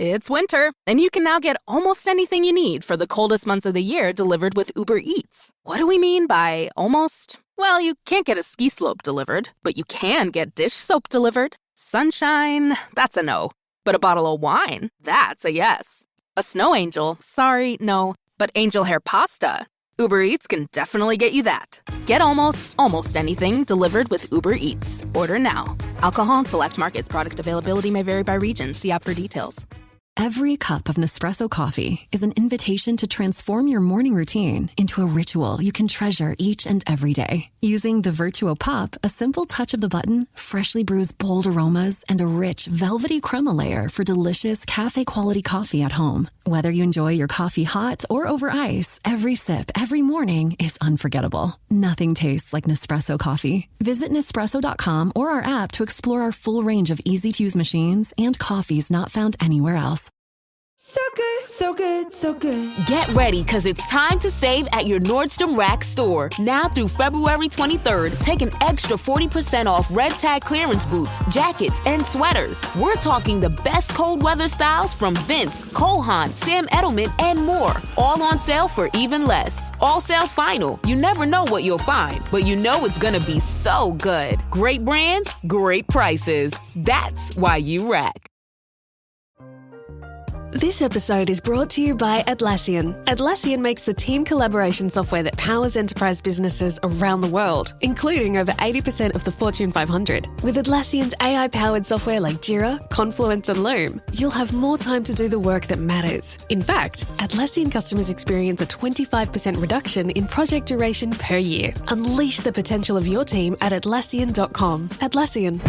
It's winter, and you can now get almost anything you need for the coldest months of the year delivered with Uber Eats. What do we mean by almost? Well, you can't get a ski slope delivered, but you can get dish soap delivered. Sunshine, that's a no. But a bottle of wine, that's a yes. A snow angel, sorry, no. But angel hair pasta, Uber Eats can definitely get you that. Get almost anything delivered with Uber Eats. Order now. Alcohol and select markets. Product availability may vary by region. See app for details. Every cup of Nespresso coffee is an invitation to transform your morning routine into a ritual you can treasure each and every day. Using the Virtuo Pop, a simple touch of the button freshly brews bold aromas and a rich, velvety crema layer for delicious cafe-quality coffee at home. Whether you enjoy your coffee hot or over ice, every sip, every morning is unforgettable. Nothing tastes like Nespresso coffee. Visit Nespresso.com or our app to explore our full range of easy-to-use machines and coffees not found anywhere else. So good, so good, so good. Get ready, because it's time to save at your Nordstrom Rack store. Now through February 23rd, take an extra 40% off red tag clearance boots, jackets, and sweaters. We're talking the best cold weather styles from Vince, Cole Haan, Sam Edelman, and more. All on sale for even less. All sales final. You never know what you'll find, but you know it's gonna be so good. Great brands, great prices. That's why you rack. This episode is brought to you by Atlassian. Atlassian makes the team collaboration software that powers enterprise businesses around the world, including over 80% of the Fortune 500. With Atlassian's AI-powered software like Jira, Confluence, and Loom, you'll have more time to do the work that matters. In fact, Atlassian customers experience a 25% reduction in project duration per year. Unleash the potential of your team at Atlassian.com. Atlassian.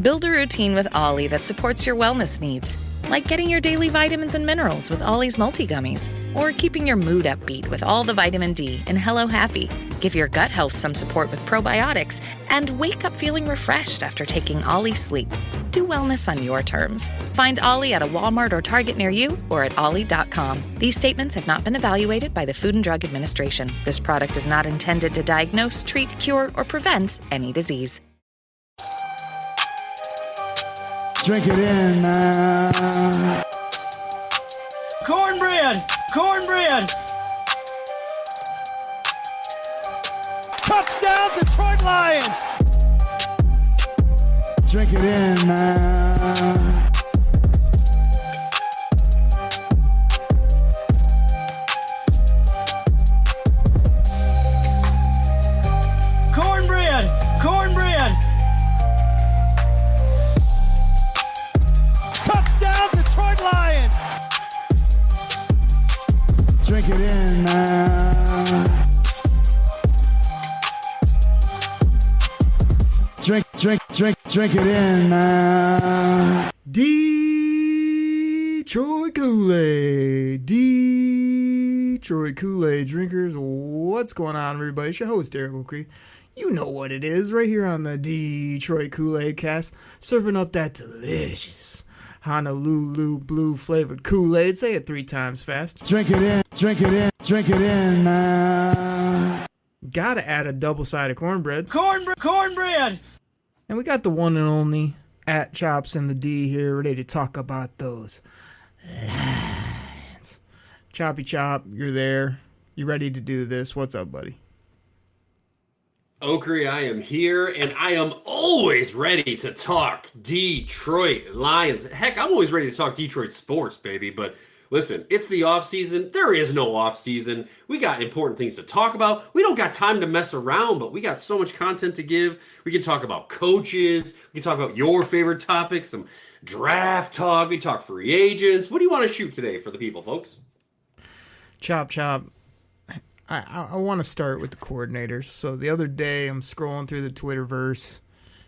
Build a routine with Ollie that supports your wellness needs, like getting your daily vitamins and minerals with Ollie's multi-gummies, or keeping your mood upbeat with all the vitamin D in Hello Happy. Give your gut health some support with probiotics, and wake up feeling refreshed after taking Ollie Sleep. Do wellness on your terms. Find Ollie at a Walmart or Target near you or at ollie.com. These statements have not been evaluated by the Food and Drug Administration. This product is not intended to diagnose, treat, cure, or prevent any disease. Drink it in, man. Cornbread! Cornbread! Touchdown, Detroit Lions! Drink it in, man. Cornbread! Cornbread! Touchdown, Detroit Lions! Drink it in, man. Drink it in, man. Detroit Koolaid. Detroit Koolaid drinkers. What's going on, everybody? It's your host, Derek Oakley. You know what it is, right here on the Detroit Koolaid Cast, serving up that delicious Honolulu blue flavored Kool-Aid. Say it 3 times fast. Drink it in, drink it in, drink it in, man. Gotta add a double-sided cornbread. Cornbread! And we got the one and only at Chops in the D here, ready to talk about those lines. Choppy Chop, you're there. You ready to do this? What's up, buddy? Oakley, I am here, and I am always ready to talk Detroit Lions. Heck, I'm always ready to talk Detroit sports, baby. But listen, it's the off season. There is no off season. We got important things to talk about. We don't got time to mess around, but we got so much content to give. We can talk about coaches. We can talk about your favorite topics, some draft talk. We talk free agents. What do you want to shoot today for the people, folks? Chop. I want to start with the coordinators. So the other day, I'm scrolling through the Twitterverse.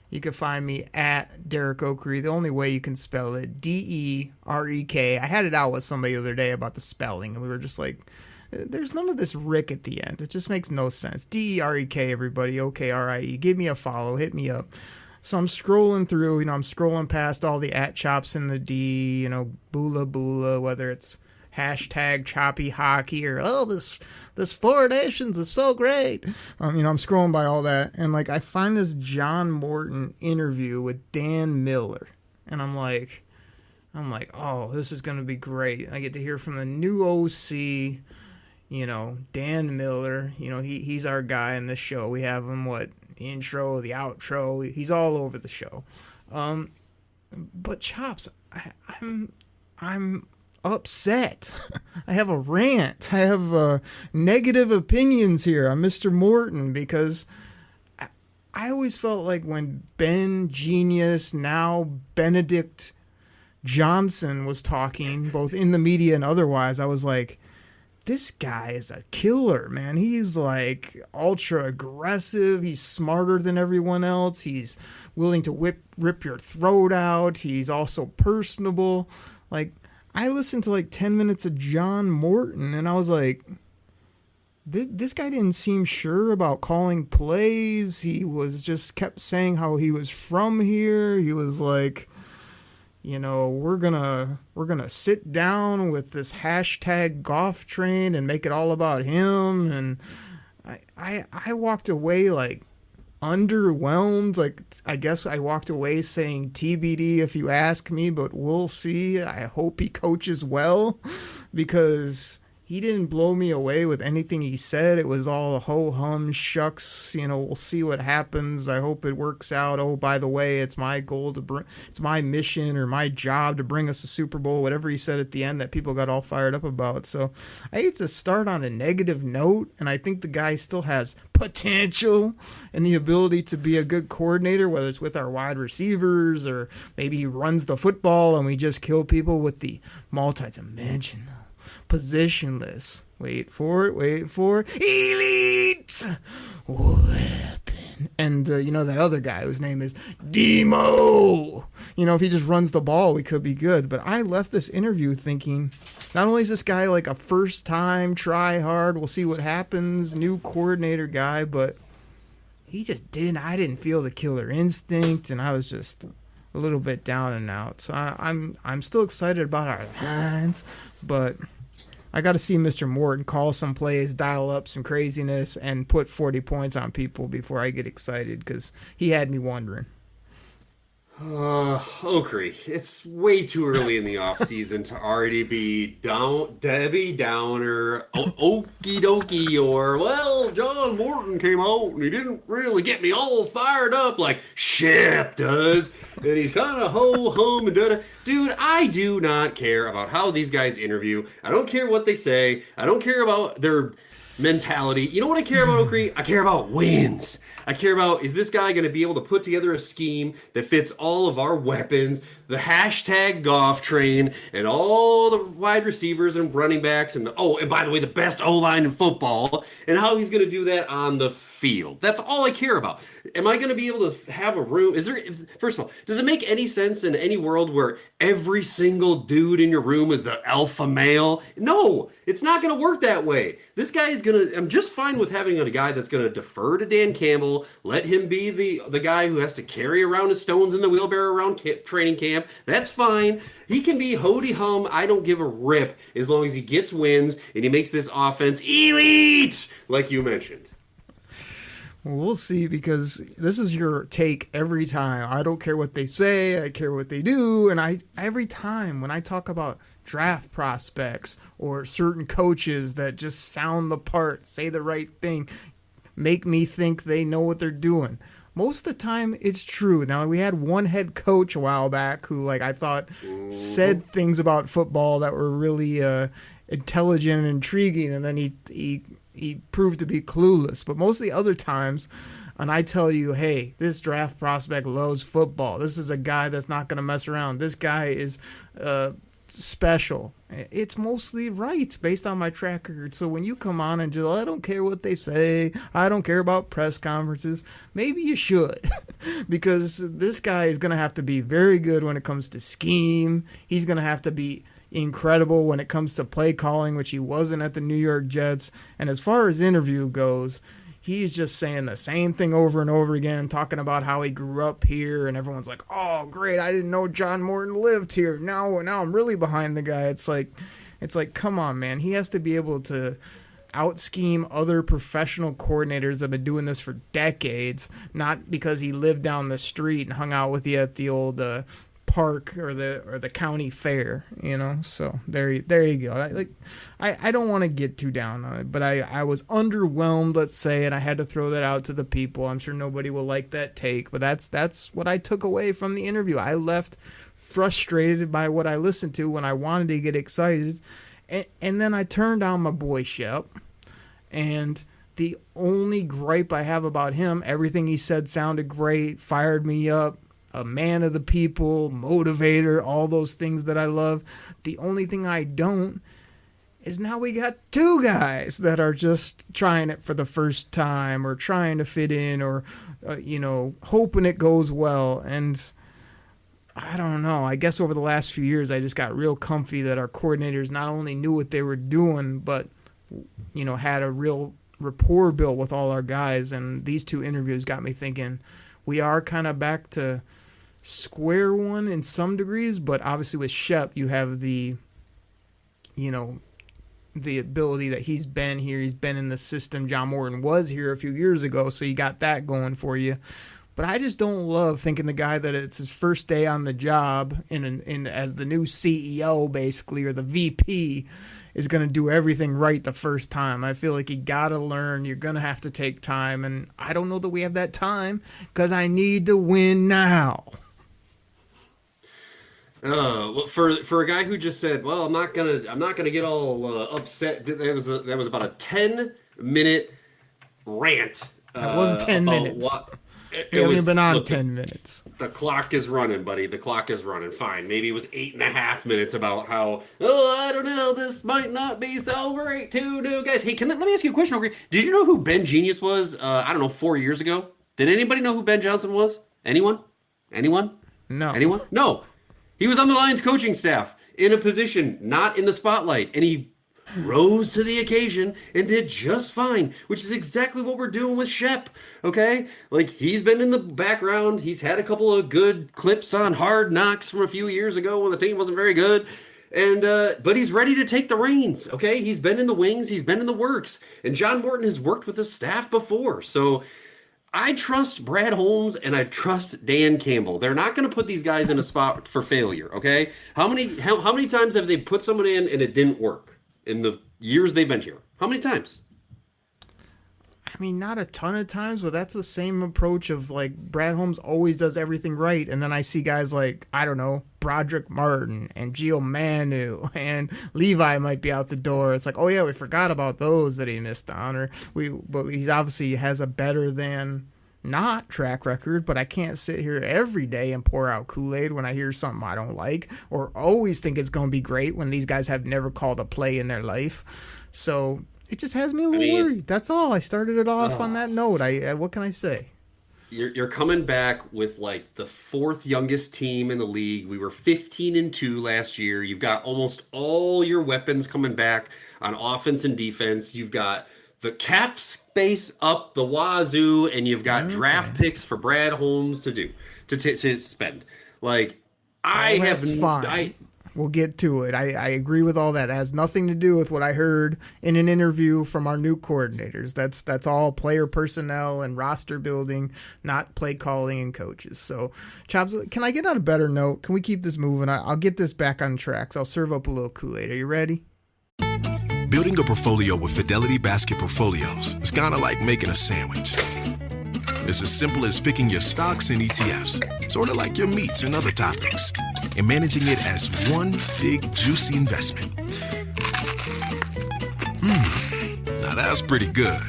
You can find me at Derek Oakley. The only way you can spell it, D-E-R-E-K. I had it out with somebody the other day about the spelling, and we were just like, there's none of this Rick at the end. It just makes no sense. D-E-R-E-K, everybody, O-K-R-I-E. Give me a follow. Hit me up. So I'm scrolling through, I'm scrolling past all the at Chops in the D, Bula, whether it's hashtag choppy hockey or, oh, this Four Nations is so great. I'm scrolling by all that. And, like, I find this John Morton interview with Dan Miller. And I'm like, oh, this is going to be great. I get to hear from the new OC, Dan Miller. He's our guy in this show. We have him, the intro, the outro. He's all over the show. But Chops, I'm upset. I have a rant. I have negative opinions here on Mr. Morton because I always felt like when Ben Genius, now Benedict Johnson, was talking, both in the media and otherwise, I was like, this guy is a killer, man. He's like ultra aggressive. He's smarter than everyone else. He's willing to rip your throat out. He's also personable. Like, I listened to like 10 minutes of John Morton and I was like, this guy didn't seem sure about calling plays. He was just kept saying how he was from here. He was like, we're gonna sit down with this hashtag golf train and make it all about him. And I walked away like underwhelmed. Like, I guess I walked away saying TBD if you ask me, but we'll see. I hope he coaches well because he didn't blow me away with anything he said. It was all ho-hum, shucks, we'll see what happens. I hope it works out. Oh, by the way, it's my goal it's my mission or my job to bring us a Super Bowl, whatever he said at the end that people got all fired up about. So I hate to start on a negative note, and I think the guy still has potential and the ability to be a good coordinator, whether it's with our wide receivers or maybe he runs the football and we just kill people with the multi-dimensional positionless. Wait for it. Elite weapon. And, that other guy whose name is Demo. If he just runs the ball, we could be good. But I left this interview thinking, not only is this guy like a first time, try hard, we'll see what happens, new coordinator guy, but I didn't feel the killer instinct, and I was just a little bit down and out. So I'm still excited about our lines, but I got to see Mr. Morton call some plays, dial up some craziness, and put 40 points on people before I get excited, because he had me wondering. Okrie, it's way too early in the offseason to already be Debbie Downer, okie dokie, or, well, John Morton came out and he didn't really get me all fired up like Shep does, and he's kind of ho-hum and da-da. Dude, I do not care about how these guys interview. I don't care what they say. I don't care about their mentality. You know what I care about, Okrie? I care about wins. I care about, is this guy going to be able to put together a scheme that fits all of our weapons, the hashtag golf train, and all the wide receivers and running backs, and by the way, the best O-line in football, and how he's going to do that on the field. That's all I care about. Am I going to be able to have a room? First of all, does it make any sense in any world where every single dude in your room is the alpha male? No, it's not going to work that way. This guy is I'm just fine with having a guy that's going to defer to Dan Campbell, let him be the guy who has to carry around his stones in the wheelbarrow around training camp. That's fine. He can be ho-de-hum. I don't give a rip as long as he gets wins and he makes this offense elite, like you mentioned. Well, we'll see, because this is your take every time. I don't care what they say. I care what they do. And every time when I talk about draft prospects or certain coaches that just sound the part, say the right thing, make me think they know what they're doing, most of the time it's true. Now, we had one head coach a while back who, I thought said things about football that were really intelligent and intriguing, and then he proved to be clueless. But most of the other times, and I tell you, hey, this draft prospect loves football. This is a guy that's not going to mess around. This guy is special. It's mostly right based on my track record. So when you come on and just, I don't care what they say, I don't care about press conferences, maybe you should. Because this guy is going to have to be very good when it comes to scheme. He's going to have to be incredible when it comes to play calling, which he wasn't at the New York Jets. And as far as interview goes, he's just saying the same thing over and over again, talking about how he grew up here, and everyone's like, oh, great, I didn't know John Morton lived here. Now I'm really behind the guy. It's like, It's like, come on, man. He has to be able to out-scheme other professional coordinators that have been doing this for decades, not because he lived down the street and hung out with you at the old park or the county fair, you know. So there you go. I don't want to get too down on it, but I was underwhelmed, let's say, and I had to throw that out to the people. I'm sure nobody will like that take, but that's what I took away from the interview. I left frustrated by what I listened to when I wanted to get excited, and then I turned on my boy Shep, and the only gripe I have about him, everything he said sounded great, fired me up, a man of the people, motivator, all those things that I love. The only thing I don't is now we got two guys that are just trying it for the first time or trying to fit in or, hoping it goes well. And I don't know. I guess over the last few years, I just got real comfy that our coordinators not only knew what they were doing, but, had a real rapport built with all our guys. And these two interviews got me thinking we are kind of back to square one in some degrees, but obviously with Shep, you have the ability that he's been here. He's been in the system. John Morton was here a few years ago, so you got that going for you. But I just don't love thinking the guy that it's his first day on the job in as the new CEO, basically, or the VP, is going to do everything right the first time. I feel like you got to learn. You're going to have to take time, and I don't know that we have that time because I need to win now. Well, for a guy who just said, "Well, I'm not gonna get all upset." That was about a 10-minute rant. It wasn't 10 minutes. We haven't been on 10 minutes. The clock is running, buddy. The clock is running. Fine. Maybe it was 8.5 minutes about how, I don't know, this might not be so great to do, guys. Hey, let me ask you a question over here. Did you know who Ben Genius was? 4 years ago. Did anybody know who Ben Johnson was? Anyone? No. Anyone? No. He was on the Lions coaching staff in a position not in the spotlight, and he rose to the occasion and did just fine, which is exactly what we're doing with Shep, okay? Like, he's been in the background. He's had a couple of good clips on Hard Knocks from a few years ago when the team wasn't very good, and but he's ready to take the reins, okay? He's been in the wings. He's been in the works, and John Morton has worked with the staff before, so I trust Brad Holmes and I trust Dan Campbell. They're not going to put these guys in a spot for failure, okay? How many times have they put someone in and it didn't work in the years they've been here? How many times? I mean, not a ton of times, but that's the same approach of, like, Brad Holmes always does everything right, and then I see guys like, I don't know, Broderick Martin and Gio Manu and Levi might be out the door. It's like, oh yeah, we forgot about those that he missed on, but he obviously has a better than not track record, but I can't sit here every day and pour out Kool-Aid when I hear something I don't like, or always think it's going to be great when these guys have never called a play in their life. So it just has me a little worried. That's all. I started it off on that note. What can I say? You're coming back with like the fourth youngest team in the league. We were 15-2 last year. You've got almost all your weapons coming back on offense and defense. You've got the cap space up the wazoo, and you've got draft picks for Brad Holmes to spend. Like, We'll get to it. I agree with all that. It has nothing to do with what I heard in an interview from our new coordinators. That's all player personnel and roster building, not play calling and coaches. So, Chops, can I get on a better note? Can we keep this moving? I'll get this back on tracks. I'll serve up a little Kool-Aid. Are you ready? Building a portfolio with Fidelity Basket Portfolios is kind of like making a sandwich. It's as simple as picking your stocks and ETFs, sort of like your meats and other toppings, and managing it as one big, juicy investment. Now that's pretty good.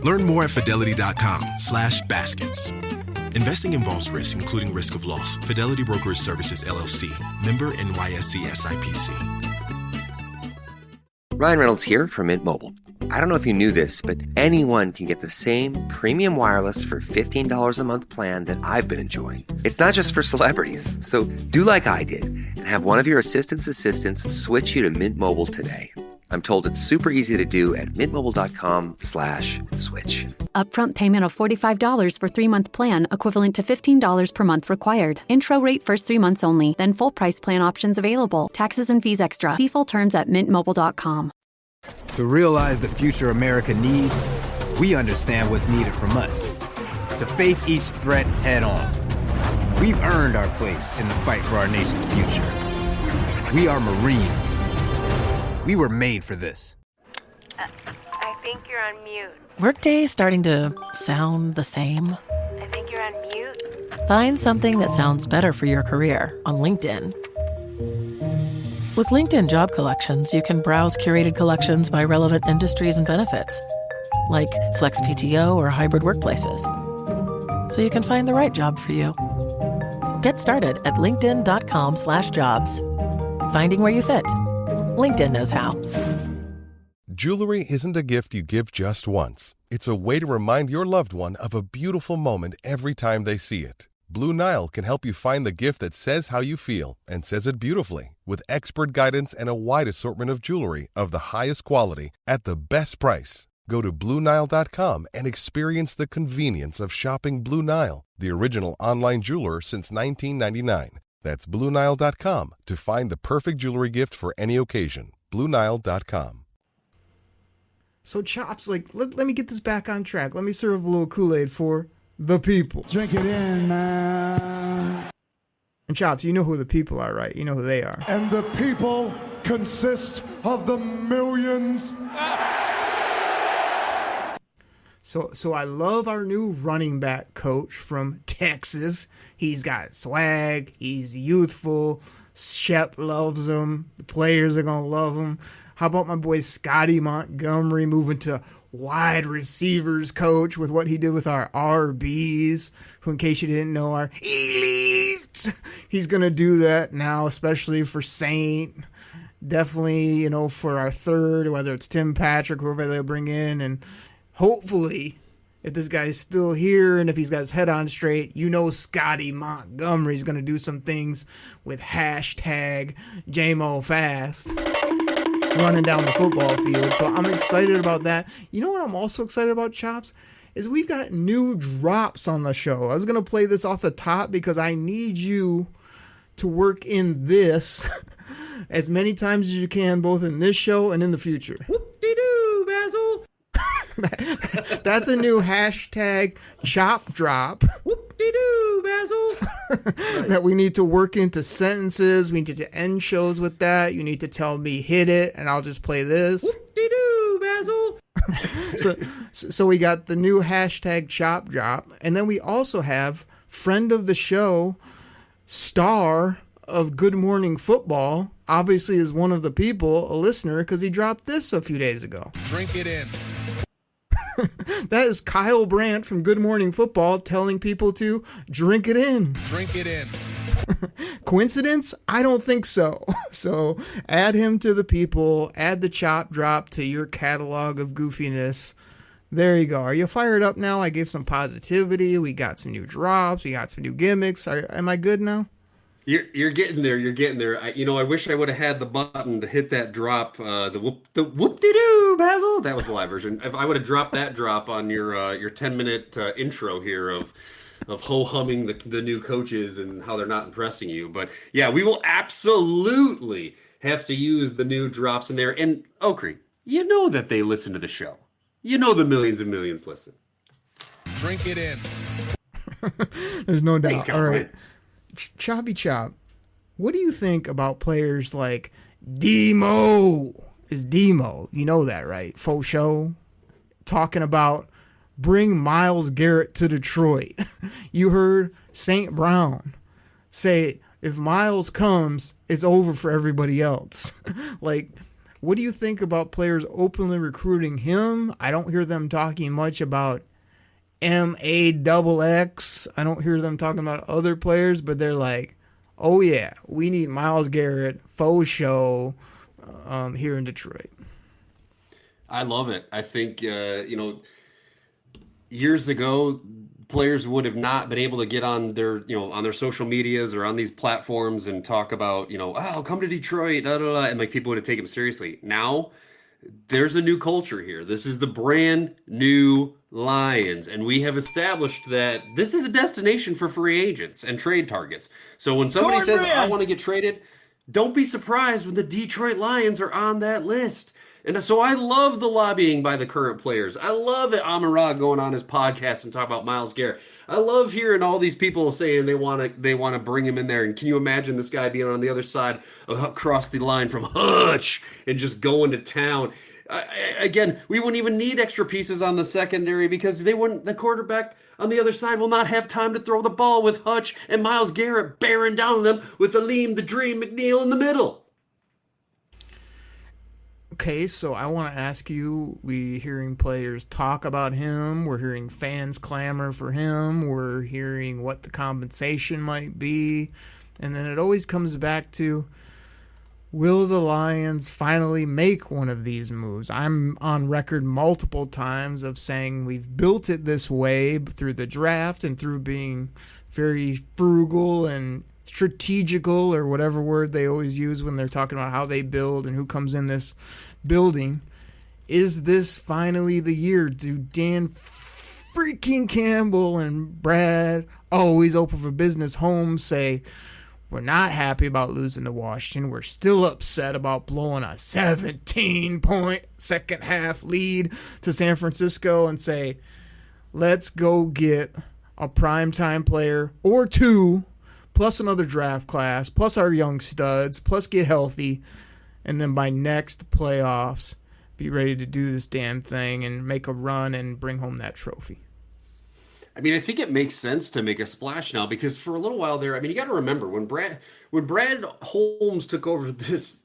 Learn more at fidelity.com/baskets. Investing involves risk, including risk of loss. Fidelity Brokerage Services, LLC. Member NYSE SIPC. Ryan Reynolds here from Mint Mobile. I don't know if you knew this, but anyone can get the same premium wireless for $15 a month plan that I've been enjoying. It's not just for celebrities. So do like I did and have one of your assistant's assistants switch you to Mint Mobile today. I'm told it's super easy to do at mintmobile.com/switch. Upfront payment of $45 for 3-month plan, equivalent to $15 per month required. Intro rate first 3 months only, then full price plan options available. Taxes and fees extra. See full terms at mintmobile.com. To realize the future America needs, we understand what's needed from us. To face each threat head on. We've earned our place in the fight for our nation's future. We are Marines. We were made for this. I think you're on mute. Workday starting to sound the same? I think you're on mute. Find something that sounds better for your career on LinkedIn. With LinkedIn Job Collections, you can browse curated collections by relevant industries and benefits, like flex PTO or hybrid workplaces, so you can find the right job for you. Get started at linkedin.com/jobs. Finding where you fit. LinkedIn knows how. Jewelry isn't a gift you give just once. It's a way to remind your loved one of a beautiful moment every time they see it. Blue Nile can help you find the gift that says how you feel and says it beautifully, with expert guidance and a wide assortment of jewelry of the highest quality at the best price. Go to BlueNile.com and experience the convenience of shopping Blue Nile, the original online jeweler since 1999. That's BlueNile.com to find the perfect jewelry gift for any occasion. BlueNile.com. So, Chops, let me get this back on track. Let me serve a little Kool-Aid for the people. Drink it in, man. And, Chops, you know who the people are, right? You know who they are. And the people consist of the millions. So I love our new running back coach from Texas. He's got swag. He's youthful. Shep loves him. The players are going to love him. How about my boy Scotty Montgomery moving to wide receivers coach with what he did with our RBs, who, in case you didn't know, are elite. He's going to do that now, especially for Saint. Definitely, for our third, whether it's Tim Patrick, whoever they'll bring in. And hopefully, if this guy's still here and if he's got his head on straight, Scotty Montgomery's going to do some things with hashtag JMOFast running down the football field. So I'm excited about that. You know what I'm also excited about, Chops? Is we've got new drops on the show. I was going to play this off the top because I need you to work in this as many times as you can, both in this show and in the future. Whoop-de-doo, Basil. That's a new hashtag chop drop. Whoop-de-doo, Basil. That we need to work into sentences. We need to end shows with that. You need to tell me hit it, and I'll just play this. Whoop-de-doo, Basil. So we got the new hashtag chop drop, and then we also have friend of the show, star of Good Morning Football, obviously is one of the people, a listener, because he dropped this a few days ago. Drink it in. That is Kyle Brandt from Good Morning Football telling people to drink it in. Drink it in. Coincidence? I don't think so. So add him to the people, add the chop drop to your catalog of goofiness. There you go. Are you fired up now? I gave some positivity. We got some new drops. We got some new gimmicks. Am I good now? You're getting there. You're getting there. I wish I would have had the button to hit that drop. The whoop-de-doo, Basil. That was the live version. If I would have dropped that drop on your 10-minute intro here of ho-humming the new coaches and how they're not impressing you. But yeah, we will absolutely have to use the new drops in there. And Okri, you know that they listen to the show. You know the millions and millions listen. Drink it in. There's no doubt. All right. Choppy Chop, what do you think about players like Demo? Is Demo, you know that, right? Faux show, talking about bring Myles Garrett to Detroit. You heard St. Brown say if Myles comes, it's over for everybody else. What do you think about players openly recruiting him? I don't hear them talking much about MAXX. I don't hear them talking about other players, but they're like, oh yeah, we need Myles Garrett, faux show, here in Detroit. I love it. I think, years ago, players would have not been able to get on their, on their social medias or on these platforms and talk about, come to Detroit, and people would have taken them seriously. Now, there's a new culture here. This is the brand new Lions, and we have established that this is a destination for free agents and trade targets. So when somebody says, I want to get traded, don't be surprised when the Detroit Lions are on that list. And so I love the lobbying by the current players. I love it. Amon-Ra going on his podcast and talk about Myles Garrett. I love hearing all these people saying they want to bring him in there. And can you imagine this guy being on the other side across the line from Hutch and just going to town? Again, we wouldn't even need extra pieces on the secondary because the quarterback on the other side will not have time to throw the ball with Hutch and Myles Garrett bearing down on them with Aleem, the Dream, McNeil in the middle. Okay, so I want to ask you, we're hearing players talk about him, we're hearing fans clamor for him, we're hearing what the compensation might be, and then it always comes back to, will the Lions finally make one of these moves? I'm on record multiple times of saying we've built it this way through the draft and through being very frugal and strategical, or whatever word they always use when they're talking about how they build and who comes in this building. Is this finally the year? Do Dan freaking Campbell and Brad, always open for business, Holmes, say, we're not happy about losing to Washington, we're still upset about blowing a 17-point second half lead to San Francisco, and say, let's go get a primetime player or two, plus another draft class, plus our young studs, plus get healthy, and then by next playoffs, be ready to do this damn thing and make a run and bring home that trophy? I mean, I think it makes sense to make a splash now because for a little while there, I mean, you got to remember when Brad Holmes took over this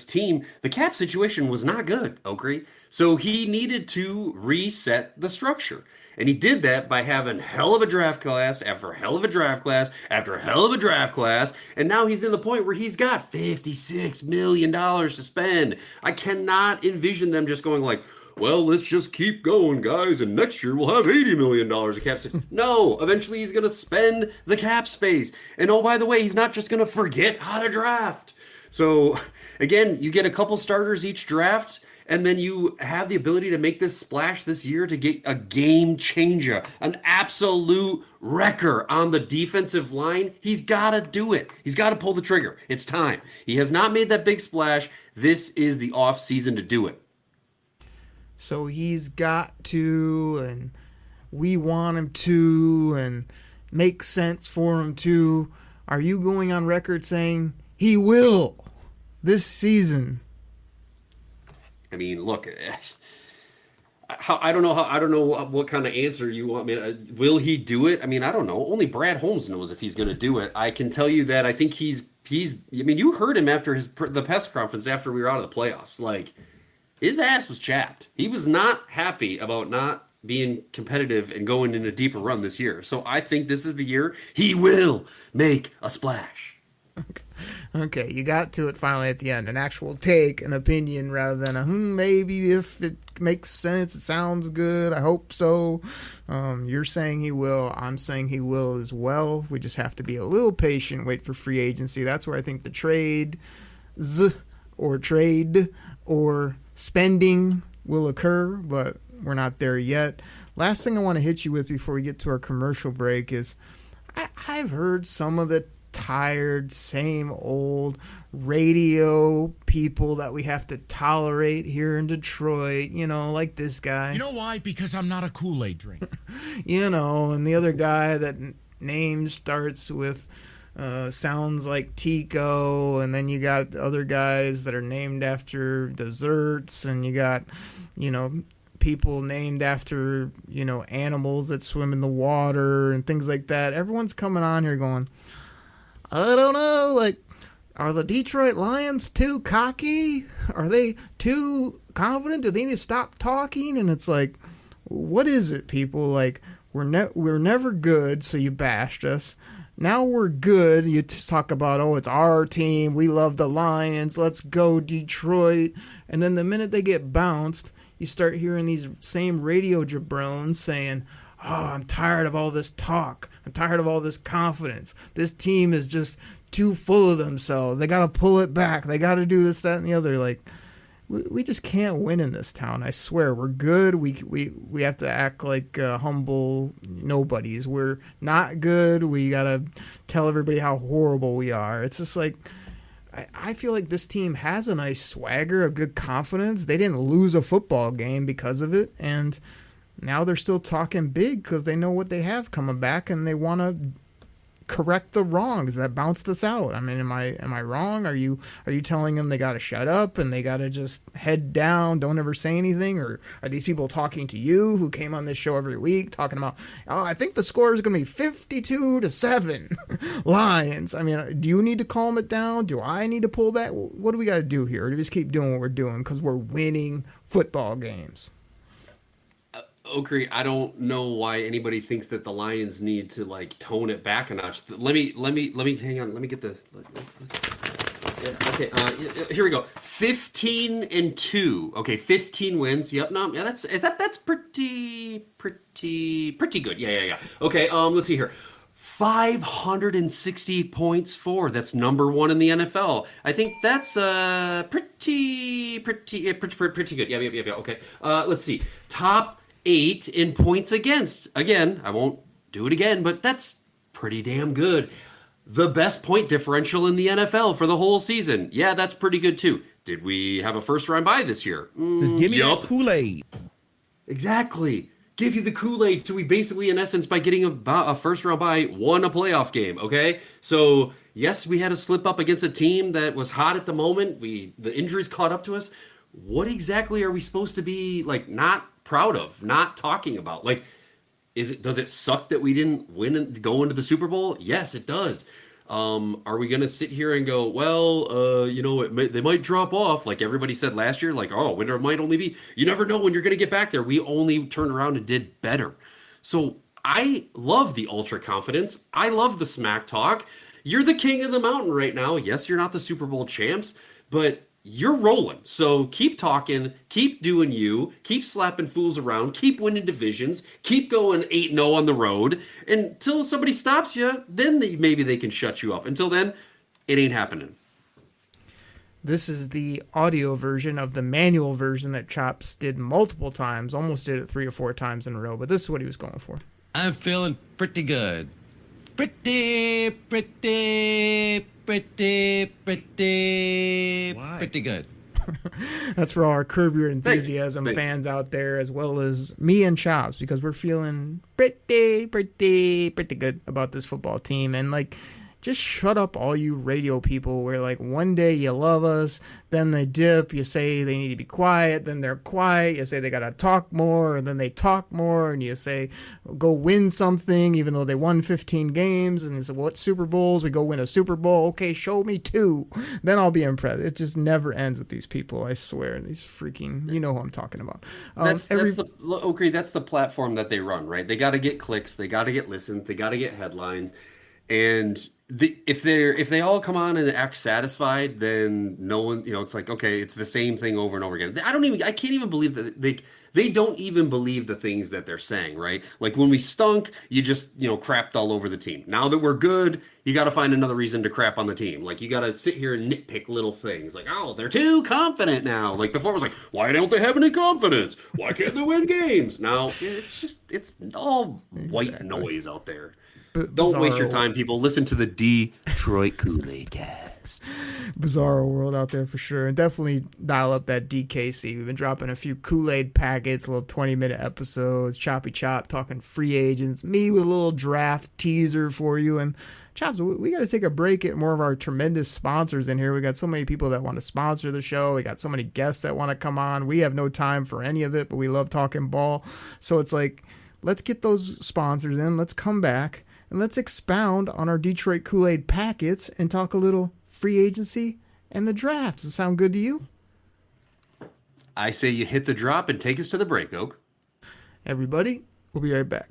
team, the cap situation was not good, Oakley. So he needed to reset the structure. And he did that by having hell of a draft class after hell of a draft class after hell of a draft class. And now he's in the point where he's got $56 million to spend. I cannot envision them just going like, well, let's just keep going, guys, and next year we'll have $80 million of cap space. No, eventually he's going to spend the cap space. And oh, by the way, he's not just going to forget how to draft. So, again, you get a couple starters each draft, and then you have the ability to make this splash this year to get a game changer, an absolute wrecker on the defensive line. He's got to do it. He's got to pull the trigger. It's time. He has not made that big splash. This is the off season to do it. So he's got to, and we want him to, and make sense for him to. Are you going on record saying he will this season? I mean, look, I don't know what kind of answer you want me to. Will he do it? I mean, I don't know. Only Brad Holmes knows if he's going to do it. I can tell you that I think he's. I mean, you heard him after the press conference after we were out of the playoffs. Like, his ass was chapped. He was not happy about not being competitive and going in a deeper run this year. So I think this is the year he will make a splash. Okay, you got to it finally at the end. An actual take, an opinion, rather than a maybe if it makes sense, it sounds good, I hope so. You're saying he will. I'm saying he will as well. We just have to be a little patient, wait for free agency. That's where I think the trade or spending will occur, but we're not there yet. Last thing I want to hit you with before we get to our commercial break is I've heard some of the tired, same old radio people that we have to tolerate here in Detroit, like this guy. You know why? Because I'm not a Kool-Aid drinker. And the other guy that name starts with sounds like Tico, and then you got other guys that are named after desserts, and you got, people named after, animals that swim in the water and things like that. Everyone's coming on here going, I don't know, like, are the Detroit Lions too cocky? Are they too confident? Do they need to stop talking? And it's like, what is it, people? Like, we're never good, so you bashed us. Now we're good. You talk about, it's our team. We love the Lions. Let's go, Detroit. And then the minute they get bounced, you start hearing these same radio jabrones saying, I'm tired of all this talk. I'm tired of all this confidence. This team is just too full of themselves. They got to pull it back. They got to do this, that, and the other. Like, we just can't win in this town. I swear, we're good. We have to act like humble nobodies. We're not good. We gotta tell everybody how horrible we are. It's just like, I feel like this team has a nice swagger, a good confidence. They didn't lose a football game because of it, and now they're still talking big because they know what they have coming back, and they want to correct the wrongs that bounced us out. I mean, am I wrong? Are you telling them they got to shut up and they got to just head down, don't ever say anything? Or are these people talking to you who came on this show every week talking about, oh, I think the score is going to be 52-7 Lions? I mean, do you need to calm it down? Do I need to pull back? What do we got to do here? Or do we just keep doing what we're doing because we're winning football games? Okri, I don't know why anybody thinks that the Lions need to like tone it back a notch. Let me hang on. Let me get the. Yeah, okay. Here we go. 15-2. Okay, 15 wins. Yep. No. Yeah. That's pretty good. Yeah. Okay. Let's see here. 560 points for. That's number 1 in the NFL. I think that's pretty good. Yeah. Okay. Let's see. Top 8 in points against. Again, I won't do it again, but that's pretty damn good. The best point differential in the NFL for the whole season. Yeah, that's pretty good too. Did we have a first round bye this year? Just give me that Kool-Aid. Exactly. Give you the Kool-Aid. So we basically, in essence, by getting a first round bye, won a playoff game. Okay. So yes, we had a slip up against a team that was hot at the moment. The injuries caught up to us. What exactly are we supposed to be like not proud of, not talking about? Like, does it suck that we didn't win and go into the Super Bowl? Yes, it does. Are we going to sit here and go, well, they might drop off like everybody said last year, like, oh, winter might only be, you never know when you're going to get back there. We only turned around and did better. So I love the ultra confidence. I love the smack talk. You're the king of the mountain right now. Yes, you're not the Super Bowl champs, but you're rolling. So keep talking, keep doing you, keep slapping fools around, keep winning divisions, keep going 8-0 on the road until somebody stops you. Then maybe they can shut you up. Until then, it ain't happening. This is the audio version of the manual version that Chops did multiple times, almost did it 3 or 4 times in a row, but this is what he was going for. I'm feeling pretty good. Pretty good. That's for all our Curb Your Enthusiasm fans out there, as well as me and Chops, because we're feeling pretty good about this football team. And like, just shut up, all you radio people, where like one day you love us, then they dip, you say they need to be quiet, then they're quiet, you say they gotta talk more, and then they talk more, and you say go win something even though they won 15 games, and you say what Super Bowls? We go win a Super Bowl. Okay, show me 2, then I'll be impressed. It just never ends with these people, I swear. These freaking, you know who I'm talking about. That's the platform that they run, right? They got to get clicks, they got to get listens, they got to get headlines. And if they all come on and act satisfied, then no one, it's like, okay, it's the same thing over and over again. I can't even believe that they don't even believe the things that they're saying, right? Like when we stunk, you just, crapped all over the team. Now that we're good, you got to find another reason to crap on the team. Like you got to sit here and nitpick little things like, oh, they're too confident now. Like before it was like, why don't they have any confidence? Why can't they win games? Now it's all white noise out there. Don't waste your time, people. Listen to the Detroit Koolaid Cast. Bizarro world out there for sure. And definitely dial up that DKC. We've been dropping a few Kool-Aid packets, little 20-minute episodes, Choppy Chop talking free agents, me with a little draft teaser for you. And Chops, we got to take a break at more of our tremendous sponsors in here. We got so many people that want to sponsor the show. We got so many guests that want to come on. We have no time for any of it, but we love talking ball. So it's like, let's get those sponsors in. Let's come back. And let's expound on our Detroit Kool-Aid packets and talk a little free agency and the draft. Does it sound good to you? I say you hit the drop and take us to the break, Oak. Everybody, we'll be right back.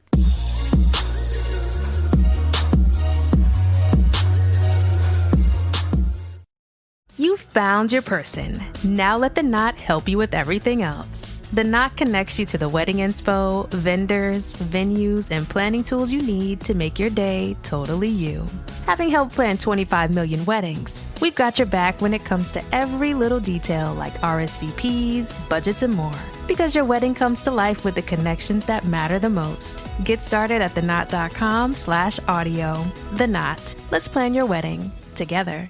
You found your person. Now let the knot help you with everything else. The Knot connects you to the wedding inspo, vendors, venues, and planning tools you need to make your day totally you. Having helped plan 25 million weddings We've got your back when it comes to every little detail like RSVPs, budgets, and more. Because your wedding comes to life with the connections that matter the most. Get started at theknot.com/audio. The Knot. Let's plan your wedding together.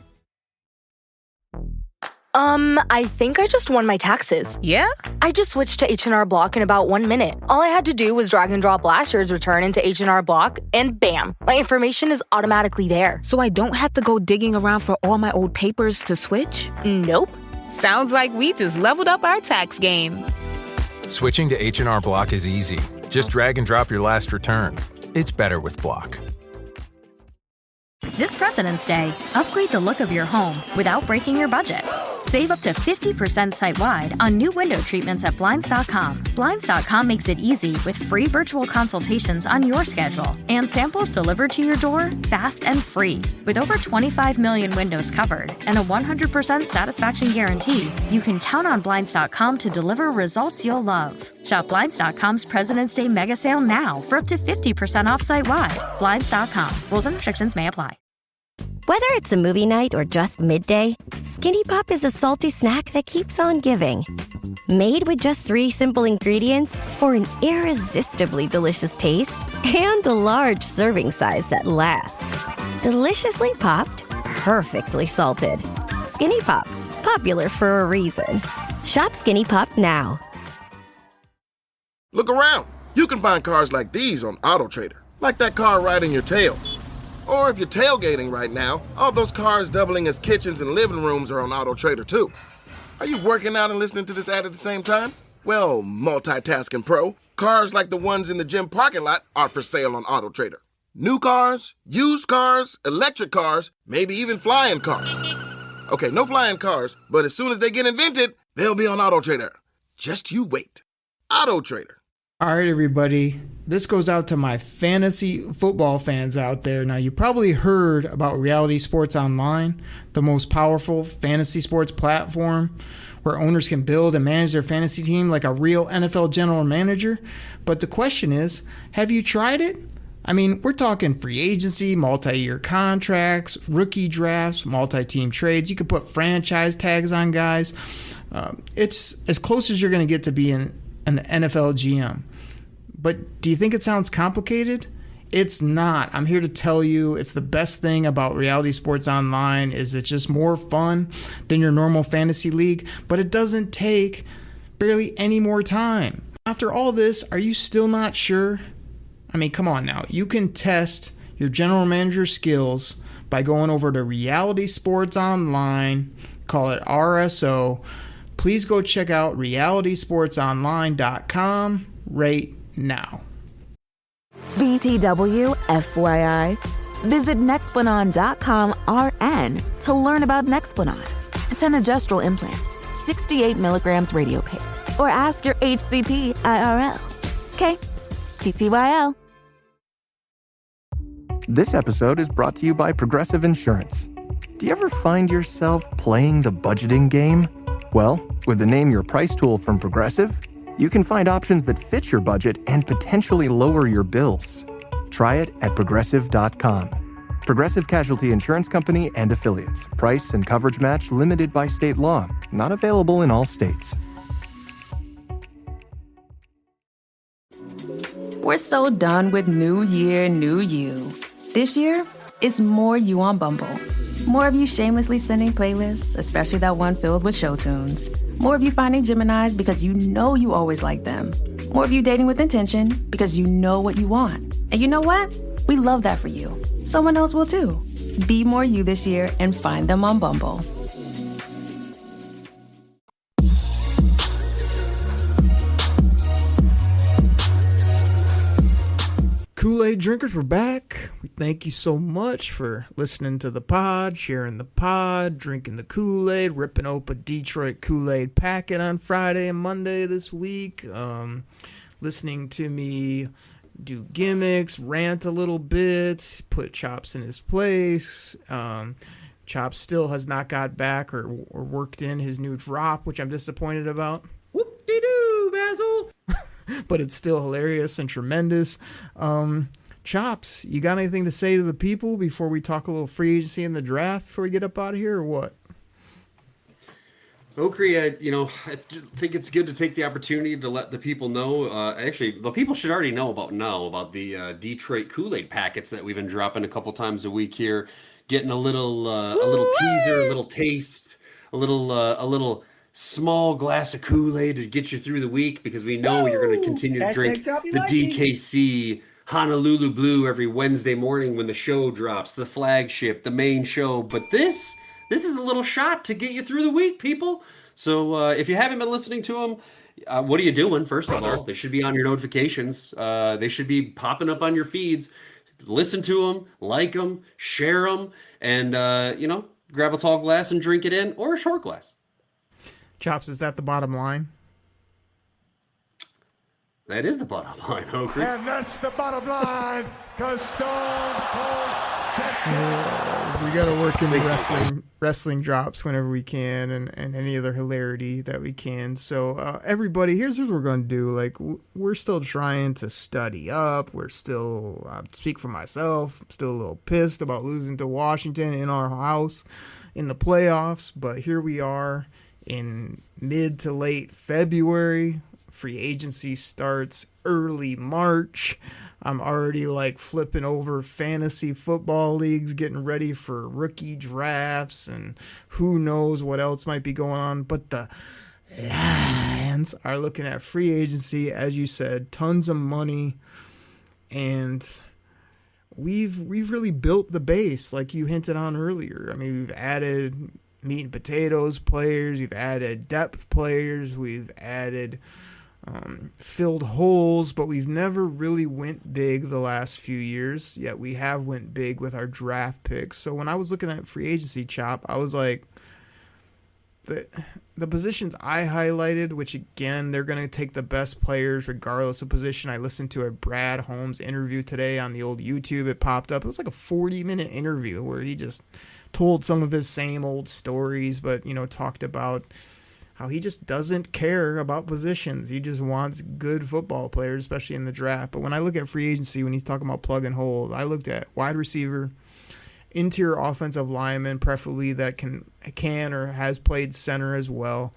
I think I just won my taxes. Yeah? I just switched to H&R Block in about 1 minute. All I had to do was drag and drop last year's return into H&R Block, and bam, my information is automatically there. So I don't have to go digging around for all my old papers to switch? Nope. Sounds like we just leveled up our tax game. Switching to H&R Block is easy. Just drag and drop your last return. It's better with Block. This President's Day, upgrade the look of your home without breaking your budget. Save up to 50% site-wide on new window treatments at Blinds.com. Blinds.com makes it easy with free virtual consultations on your schedule and samples delivered to your door fast and free. With over 25 million windows covered and a 100% satisfaction guarantee, you can count on Blinds.com to deliver results you'll love. Shop Blinds.com's President's Day mega sale now for up to 50% off site-wide. Blinds.com. Rules and restrictions may apply. Whether it's a movie night or just midday, Skinny Pop is a salty snack that keeps on giving. Made with just 3 simple ingredients for an irresistibly delicious taste and a large serving size that lasts. Deliciously popped, perfectly salted. Skinny Pop, popular for a reason. Shop Skinny Pop now. Look around. You can find cars like these on AutoTrader, like that car riding your tail. Or if you're tailgating right now, all those cars doubling as kitchens and living rooms are on AutoTrader too. Are you working out and listening to this ad at the same time? Well, multitasking pro, cars like the ones in the gym parking lot are for sale on AutoTrader. New cars, used cars, electric cars, maybe even flying cars. Okay, no flying cars, but as soon as they get invented, they'll be on AutoTrader. Just you wait. AutoTrader. All right, everybody. This goes out to my fantasy football fans out there. Now, you probably heard about Reality Sports Online, the most powerful fantasy sports platform where owners can build and manage their fantasy team like a real NFL general manager. But the question is, have you tried it? I mean, we're talking free agency, multi-year contracts, rookie drafts, multi-team trades. You can put franchise tags on guys. It's as close as you're going to get to being an NFL GM. But do you think it sounds complicated? It's not. I'm here to tell you it's the best thing about Reality Sports Online is it's just more fun than your normal fantasy league, but it doesn't take barely any more time. After all this, are you still not sure? I mean, come on now. You can test your general manager skills by going over to Reality Sports Online, call it RSO. Please go check out realitysportsonline.com right now. BTW FYI. Visit Nexplanon.com RN to learn about Nexplanon. It's an gestural implant, 68 milligrams RadioPay. Or ask your HCP IRL. Okay, TTYL. This episode is brought to you by Progressive Insurance. Do you ever find yourself playing the budgeting game? Well, with the Name Your Price tool from Progressive, you can find options that fit your budget and potentially lower your bills. Try it at Progressive.com. Progressive Casualty Insurance Company and Affiliates. Price and coverage match limited by state law. Not available in all states. We're so done with New Year, New You. This year, it's more you on Bumble. More of you shamelessly sending playlists, especially that one filled with show tunes. More of you finding Geminis because you know you always like them. More of you dating with intention because you know what you want. And you know what? We love that for you. Someone else will too. Be more you this year and find them on Bumble. Kool-Aid drinkers, we're back. We thank you so much for listening to the pod, sharing the pod, drinking the Kool-Aid, ripping open Detroit Koolaid packet on Friday and Monday this week, listening to me do gimmicks, rant a little bit, put Chops in his place. Chops still has not got back or worked in his new drop, which I'm disappointed about. Whoop-de-doo, Basil! But it's still hilarious and tremendous. Chops, you got anything to say to the people before we talk a little free agency and the draft before we get up out of here, or what? Okri, I think it's good to take the opportunity to let the people know. Actually, the people should already know about the Detroit Koolaid packets that we've been dropping a couple times a week here, getting a little teaser, a little taste, a little small glass of Kool-Aid to get you through the week, because we know you're going to continue to drink the DKC Honolulu Blue every Wednesday morning when the show drops, the flagship, the main show. But this is a little shot to get you through the week, people. So if you haven't been listening to them, what are you doing, first of all? They should be on your notifications. They should be popping up on your feeds. Listen to them, like them, share them, and, grab a tall glass and drink it in, or a short glass. Chops, is that the bottom line? That is the bottom line, Okri. And that's the bottom line, because Stone Cold sets it. We got to work in wrestling drops whenever we can, and any other hilarity that we can. So everybody, here's what we're going to do. Like, we're still trying to study up. We're still, I speak for myself, I'm still a little pissed about losing to Washington in our house in the playoffs. But here we are in mid to late February. Free agency starts early March. I'm already flipping over fantasy football leagues, getting ready for rookie drafts, and who knows what else might be going on. But the Lions are looking at free agency, as you said, tons of money, and we've really built the base, like you hinted on earlier. I mean, we've added meat and potatoes players, we've added depth players, we've added filled holes, but we've never really went big the last few years. Yet we have went big with our draft picks. So when I was looking at free agency, Chop, I was like, the positions I highlighted, which again, they're going to take the best players regardless of position. I listened to a Brad Holmes interview today on the old YouTube. It popped up. It was like a 40-minute interview where he just told some of his same old stories, but, talked about how he just doesn't care about positions. He just wants good football players, especially in the draft. But when I look at free agency, when he's talking about plug and hold, I looked at wide receiver, interior offensive lineman, preferably that can or has played center as well.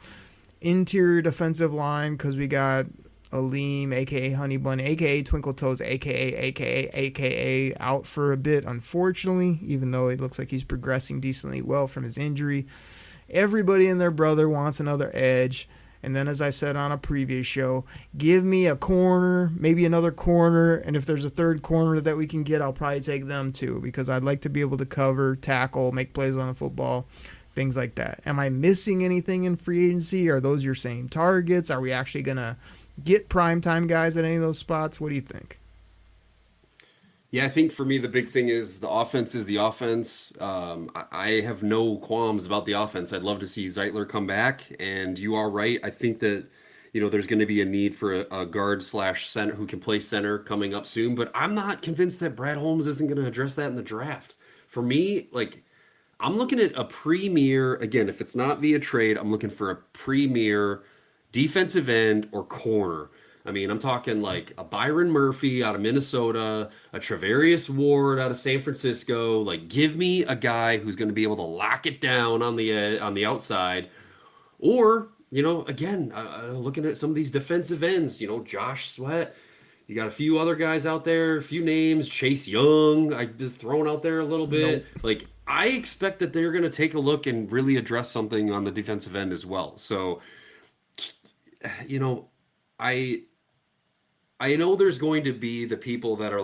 Interior defensive line, because we got Aleem, a.k.a. Honey Bun, a.k.a. Twinkle Toes, a.k.a. out for a bit, unfortunately, even though it looks like he's progressing decently well from his injury. Everybody and their brother wants another edge. And then, as I said on a previous show, give me a corner, maybe another corner. And if there's a third corner that we can get, I'll probably take them too, because I'd like to be able to cover, tackle, make plays on the football, things like that. Am I missing anything in free agency? Are those your same targets? Are we actually going to get primetime guys at any of those spots? What do you think? Yeah, I think for me, the big thing is the offense is the offense. I have no qualms about the offense. I'd love to see Zeitler come back, and you are right. I think that, there's going to be a need for a guard / center who can play center coming up soon, but I'm not convinced that Brad Holmes isn't going to address that in the draft. For me, I'm looking at a premier, again, if it's not via trade, I'm looking for a premier defensive end or corner. I mean, I'm talking like a Byron Murphy out of Minnesota, a Travarius Ward out of San Francisco. Give me a guy who's going to be able to lock it down on the outside. Or, again, looking at some of these defensive ends, Josh Sweat. You got a few other guys out there, a few names. Chase Young, I just thrown out there a little bit. Nope. I expect that they're going to take a look and really address something on the defensive end as well. So, I know there's going to be the people that are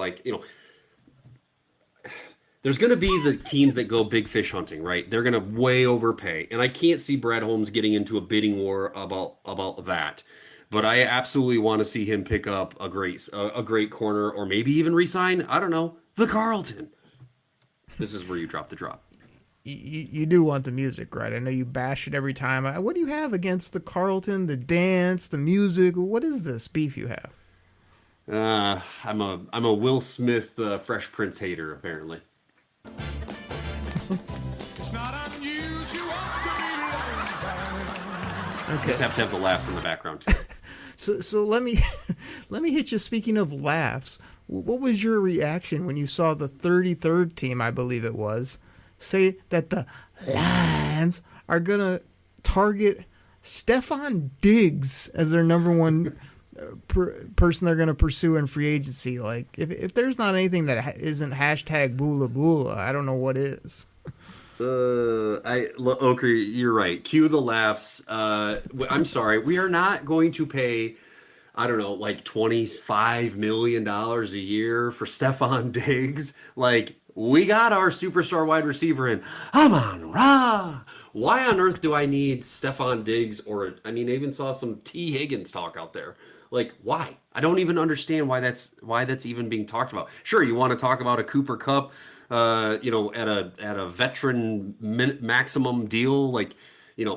there's going to be the teams that go big fish hunting, right? They're going to way overpay. And I can't see Brad Holmes getting into a bidding war about that. But I absolutely want to see him pick up a great corner, or maybe even re-sign, I don't know, the Carlton. This is where you drop the drop. You do want the music, right? I know you bash it every time. What do you have against the Carlton, the dance, the music? What is this beef you have? I'm a Will Smith Fresh Prince hater, apparently. It's not unusual to be loved. Okay. Just have to have the laughs in the background too. So let me hit you. Speaking of laughs, what was your reaction when you saw the 33rd team, I believe it was, say that the Lions are gonna target Stephon Diggs as their number one person they're gonna pursue in free agency? Like, if there's not anything that isn't hashtag Bula Bula, I don't know what is. Oaker, you're right. Cue the laughs. I'm sorry. We are not going to pay, I don't know, like $25 million a year for Stephon Diggs. Like, we got our superstar wide receiver in Amon-Ra. Why on earth do I need Stephon Diggs? Or, I mean, I even saw some T. Higgins talk out there. Like, why? I don't even understand why that's even being talked about. Sure, you want to talk about a Cooper Kupp, at a veteran maximum deal, like,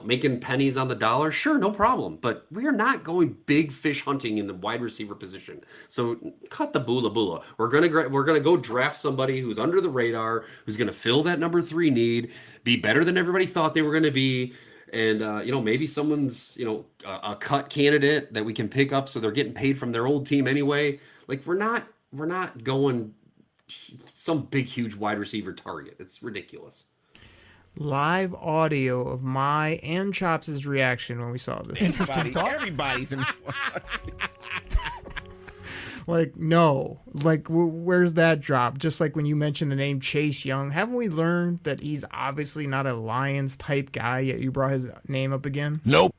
making pennies on the dollar. Sure, no problem. But we are not going big fish hunting in the wide receiver position. So cut the bula bula. We're gonna go draft somebody who's under the radar, who's gonna fill that number 3 need, be better than everybody thought they were gonna be. And, maybe someone's, a cut candidate that we can pick up so they're getting paid from their old team anyway. Like, we're not going some big, huge wide receiver target. It's ridiculous. Live audio of my and Chops' reaction when we saw this. Everybody's in. Like, no. Like, where's that drop? Just like when you mentioned the name Chase Young. Haven't we learned that he's obviously not a Lions-type guy, yet you brought his name up again? Nope.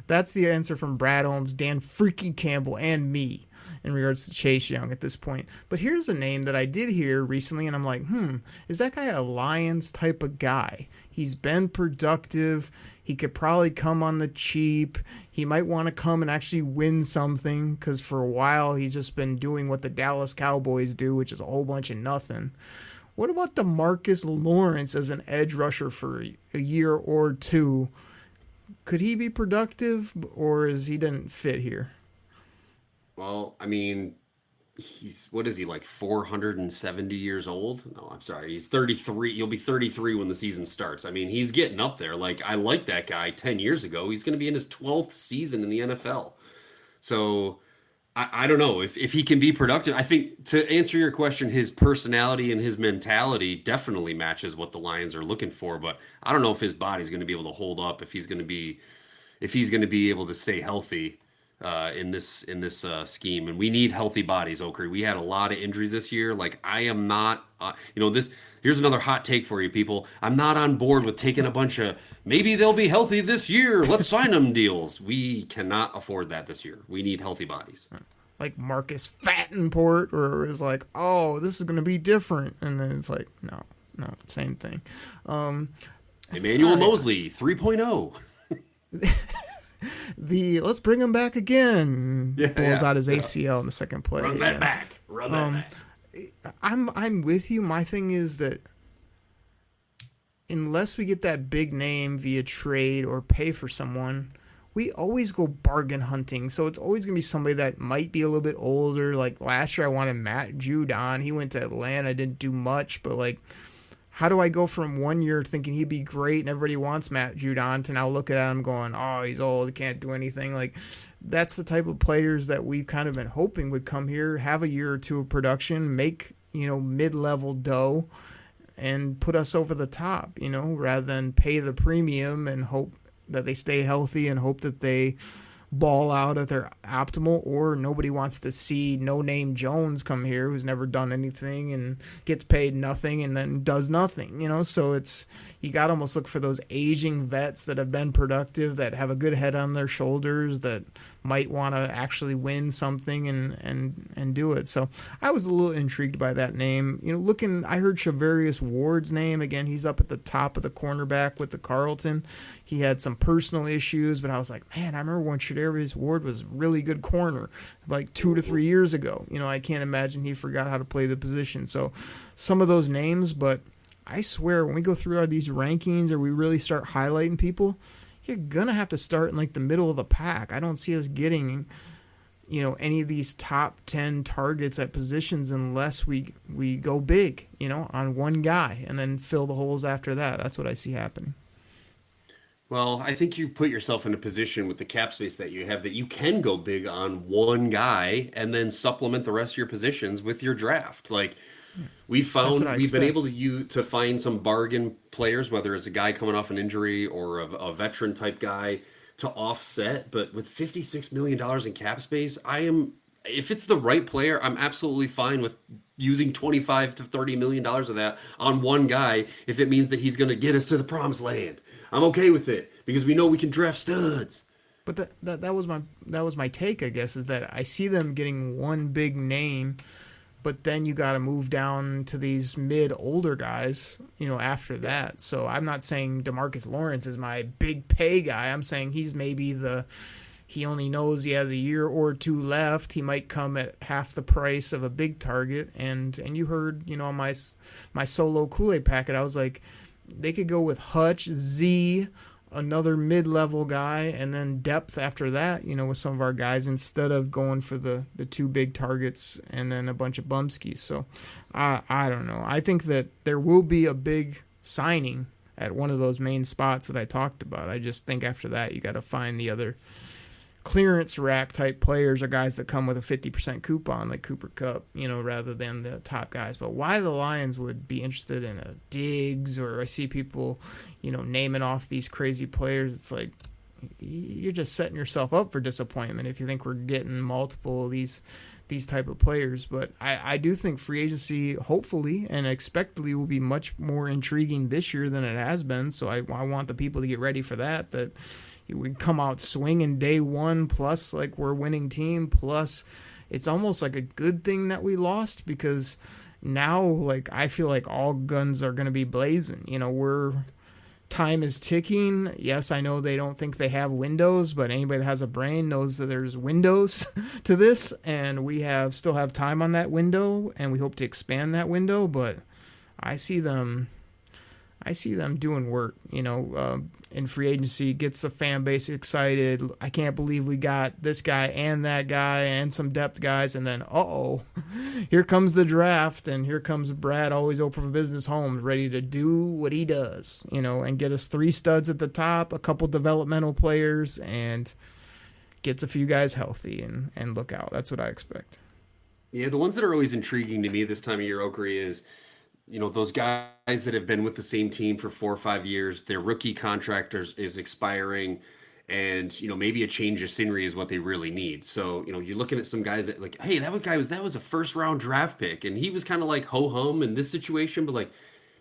That's the answer from Brad Holmes, Dan freaking Campbell, and me in regards to Chase Young at this point. But here's a name that I did hear recently, and I'm like, is that guy a Lions type of guy? He's been productive. He could probably come on the cheap. He might want to come and actually win something, because for a while he's just been doing what the Dallas Cowboys do, which is a whole bunch of nothing. What about DeMarcus Lawrence as an edge rusher for a year or two? Could he be productive, or is he didn't fit here? Well, I mean, what is he, like 470 years old? No, I'm sorry. He's 33. You'll be 33 when the season starts. I mean, he's getting up there. Like, I liked that guy 10 years ago. He's going to be in his 12th season in the NFL. So I don't know if he can be productive. I think, to answer your question, his personality and his mentality definitely matches what the Lions are looking for. But I don't know if his body's going to be able to hold up, if he's going to be able to stay healthy in this scheme. And we need healthy bodies, Oakley. We had a lot of injuries this year. Like, I am not, here's another hot take for you people. I'm not on board with taking a bunch of, maybe they'll be healthy this year, let's sign them deals. We cannot afford that this year. We need healthy bodies. Like Marcus Fattenport, or is like, oh, this is going to be different. And then it's like, no, same thing. Emmanuel Mosley, 3.0. Let's bring him back again. Pulls out his ACL in the second play. Run that back. I'm with you. My thing is that unless we get that big name via trade or pay for someone, we always go bargain hunting. So it's always going to be somebody that might be a little bit older. Like last year I wanted Matt Judon. He went to Atlanta, didn't do much, but like, how do I go from 1 year thinking he'd be great and everybody wants Matt Judon to now look at him going, oh, he's old, he can't do anything? Like, that's the type of players that we've kind of been hoping would come here, have a year or two of production, make, mid-level dough, and put us over the top, rather than pay the premium and hope that they stay healthy and hope that they ball out at their optimal. Or nobody wants to see no-name Jones come here who's never done anything and gets paid nothing and then does nothing, so it's, you got to almost look for those aging vets that have been productive, that have a good head on their shoulders, that might want to actually win something and do it. So I was a little intrigued by that name. I heard Shavarius Ward's name. Again, he's up at the top of the cornerback with the Carlton. He had some personal issues, but I was like, man, I remember when Shavarius Ward was a really good corner like 2 to 3 years ago. I can't imagine he forgot how to play the position. So some of those names, but I swear when we go through these rankings or we really start highlighting people, you're going to have to start in like the middle of the pack. I don't see us getting, any of these top 10 targets at positions unless we go big, on one guy and then fill the holes after that. That's what I see happening. Well, I think you put yourself in a position with the cap space that you have that you can go big on one guy and then supplement the rest of your positions with your draft. Like That's what I we've been able expect. to find some bargain players, whether it's a guy coming off an injury or a veteran type guy to offset. But with $56 million in cap space, if it's the right player, I'm absolutely fine with using 25 to $30 million of that on one guy if it means that he's going to get us to the promised land. I'm okay with it because we know we can draft studs. But that was my take, I guess, is that I see them getting one big name, but then you got to move down to these older guys, after that. So I'm not saying DeMarcus Lawrence is my big pay guy. I'm saying he's maybe he only knows he has a year or two left. He might come at half the price of a big target. And you heard, my solo Kool-Aid packet, I was like, they could go with Hutch, Z, another mid-level guy, and then depth after that, with some of our guys, instead of going for the two big targets and then a bunch of bumskis. So I don't know. I think that there will be a big signing at one of those main spots that I talked about. I just think after that you got to find the other clearance rack type players or guys that come with a 50% coupon like Cooper Kupp, rather than the top guys. But why the Lions would be interested in a Diggs, or I see people, naming off these crazy players, it's like you're just setting yourself up for disappointment if you think we're getting multiple of these type of players. But I do think free agency, hopefully and expectedly, will be much more intriguing this year than it has been. So I want the people to get ready for that we come out swinging day one, plus like we're a winning team, plus it's almost like a good thing that we lost, because now like I feel like all guns are going to be blazing. Time is ticking. Yes, I know they don't think they have windows, but anybody that has a brain knows that there's windows to this, and we still have time on that window, and we hope to expand that window. But I see them doing work, in free agency, gets the fan base excited. I can't believe we got this guy and that guy and some depth guys, and then, here comes the draft, and here comes Brad, always open for business, Holmes, ready to do what he does, and get us 3 studs at the top, a couple developmental players, and gets a few guys healthy and look out. That's what I expect. Yeah, the ones that are always intriguing to me this time of year, Oakery, is those guys that have been with the same team for 4 or 5 years, their rookie contract is expiring, and maybe a change of scenery is what they really need. So you're looking at some guys that like, hey, that was a first round draft pick, and he was kind of like ho hum in this situation, but like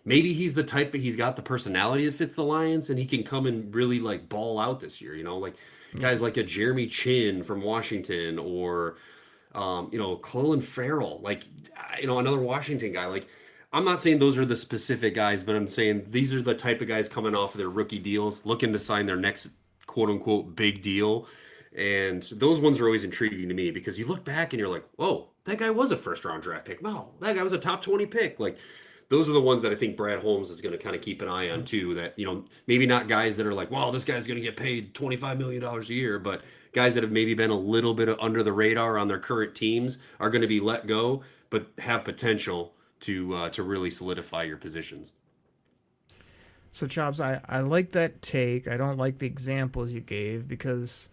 maybe he's the type that he's got the personality that fits the Lions, and he can come and really like ball out this year. Like guys like a Jeremy Chin from Washington, or Clelin Ferrell, like another Washington guy, like. I'm not saying those are the specific guys, but I'm saying these are the type of guys coming off of their rookie deals, looking to sign their next quote-unquote big deal. And those ones are always intriguing to me, because you look back and you're like, whoa, that guy was a first-round draft pick. No, that guy was a top 20 pick. Like, those are the ones that I think Brad Holmes is going to kind of keep an eye on, too, that, maybe not guys that are like, wow, this guy's going to get paid $25 million a year, but guys that have maybe been a little bit under the radar on their current teams are going to be let go, but have potential to really solidify your positions. So, Chops, I like that take. I don't like the examples you gave, because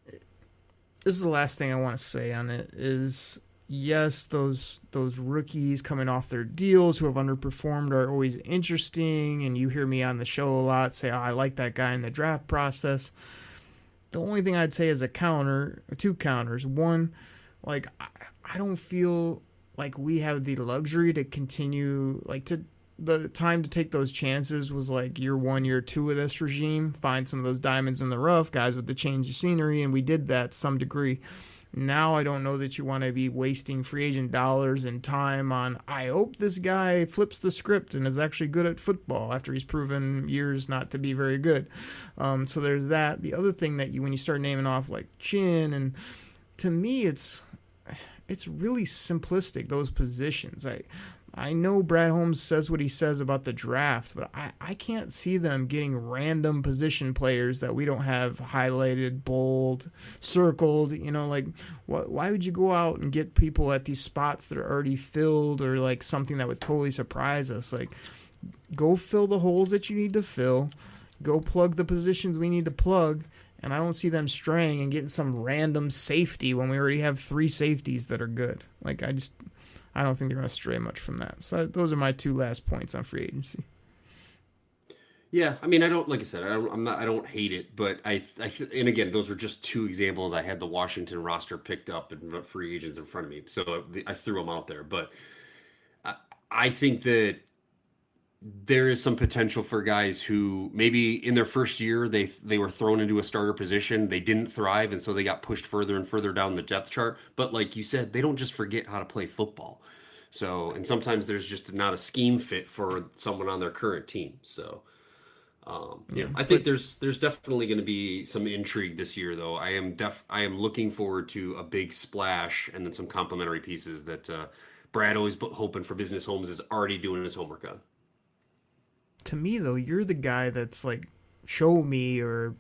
this is the last thing I want to say on it is, yes, those rookies coming off their deals who have underperformed are always interesting, and you hear me on the show a lot say, I like that guy in the draft process. The only thing I'd say is two counters. One, like, I don't feel like we have the luxury to continue, the time to take those chances was like year 1, year 2 of this regime, find some of those diamonds in the rough, guys with the change of scenery, and we did that to some degree. Now I don't know that you want to be wasting free agent dollars and time on, I hope this guy flips the script and is actually good at football after he's proven years not to be very good. So there's that. The other thing that when you start naming off like Chin, and to me it's really simplistic, those positions. I know Brad Holmes says what he says about the draft, but I can't see them getting random position players that we don't have highlighted, bold, circled. Why would you go out and get people at these spots that are already filled, or like something that would totally surprise us? Like, go fill the holes that you need to fill. go plug the positions we need to plug. And I don't see them straying and getting some random safety when we already have 3 safeties that are good. Like, I don't think they're going to stray much from that. So those are my 2 last points on free agency. Yeah, I mean, I don't, like I said, I don't hate it, but and again, those are just 2 examples. I had the Washington roster picked up and free agents in front of me, so I threw them out there. But I think that there is some potential for guys who maybe in their first year they were thrown into a starter position, they didn't thrive, and so they got pushed further and further down the depth chart. But like you said, they don't just forget how to play football. So, and sometimes there's just not a scheme fit for someone on their current team. So. I think there's definitely going to be some intrigue this year, though. I am looking forward to a big splash and then some complementary pieces that Brad, always hoping for business homes, is already doing his homework on. To me, though, you're the guy that's like, show me, or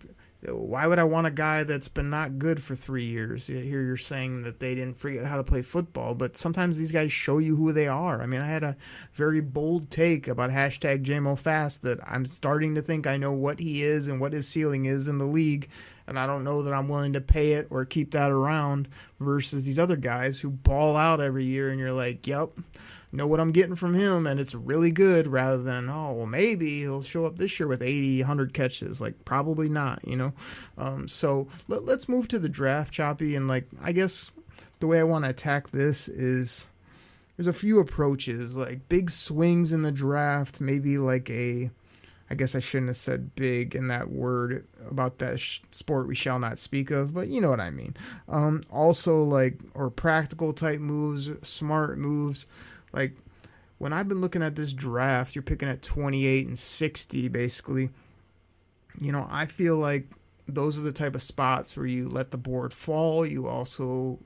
why would I want a guy that's been not good for 3 years? Here you're saying that they didn't forget how to play football, but sometimes these guys show you who they are. I mean, I had a very bold take about hashtag JMOFast that I'm starting to think I know what he is and what his ceiling is in the league, and I don't know that I'm willing to pay it or keep that around versus these other guys who ball out every year, and you're like, yep, know what I'm getting from him, and it's really good, rather than, oh, well, maybe he'll show up this year with 80, 100 catches. Like, probably not, you know? So let's move to the draft, Choppy, and, like, I guess the way I want to attack this is there's a few approaches, like big swings in the draft, maybe like I guess I shouldn't have said big in that word about that sport we shall not speak of, but you know what I mean. Also, like, or practical type moves, smart moves. Like, when I've been looking at this draft, you're picking at 28 and 60, basically. You know, I feel like those are the type of spots where you let the board fall. You also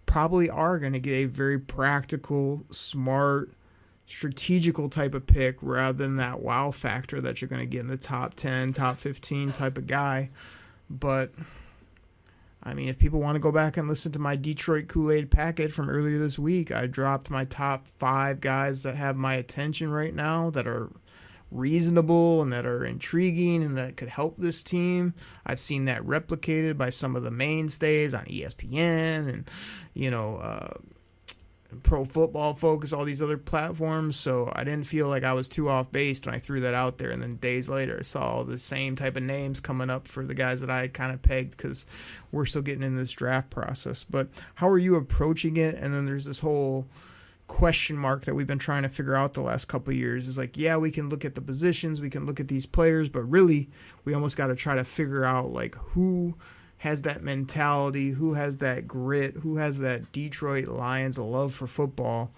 probably are going to get a very practical, smart, strategical type of pick rather than that wow factor that you're going to get in the top 10, top 15 type of guy. But I mean, if people want to go back and listen to my Detroit Koolaid packet from earlier this week, I dropped my top 5 guys that have my attention right now, that are reasonable and that are intriguing and that could help this team. I've seen that replicated by some of the mainstays on ESPN and, you know, Pro Football Focus, all these other platforms. So I didn't feel like I was too off base when I threw that out there. And then days later, I saw all the same type of names coming up for the guys that I kind of pegged, because we're still getting in this draft process. But how are you approaching it? And then there's this whole question mark that we've been trying to figure out the last couple of years. Is like, yeah, we can look at the positions, we can look at these players, but really we almost got to try to figure out like who has that mentality, who has that grit, who has that Detroit Lions love for football.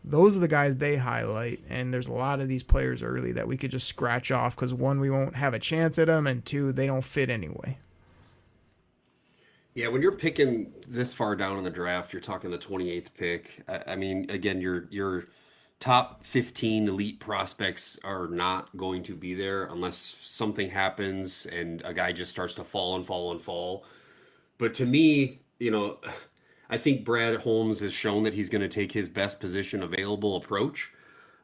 Those are the guys they highlight, and there's a lot of these players early that we could just scratch off because, 1, we won't have a chance at them, and 2, they don't fit anyway. Yeah, when you're picking this far down in the draft, you're talking the 28th pick. I mean, again, your top 15 elite prospects are not going to be there unless something happens and a guy just starts to fall and fall and fall. But to me, you know, I think Brad Holmes has shown that he's going to take his best position available approach.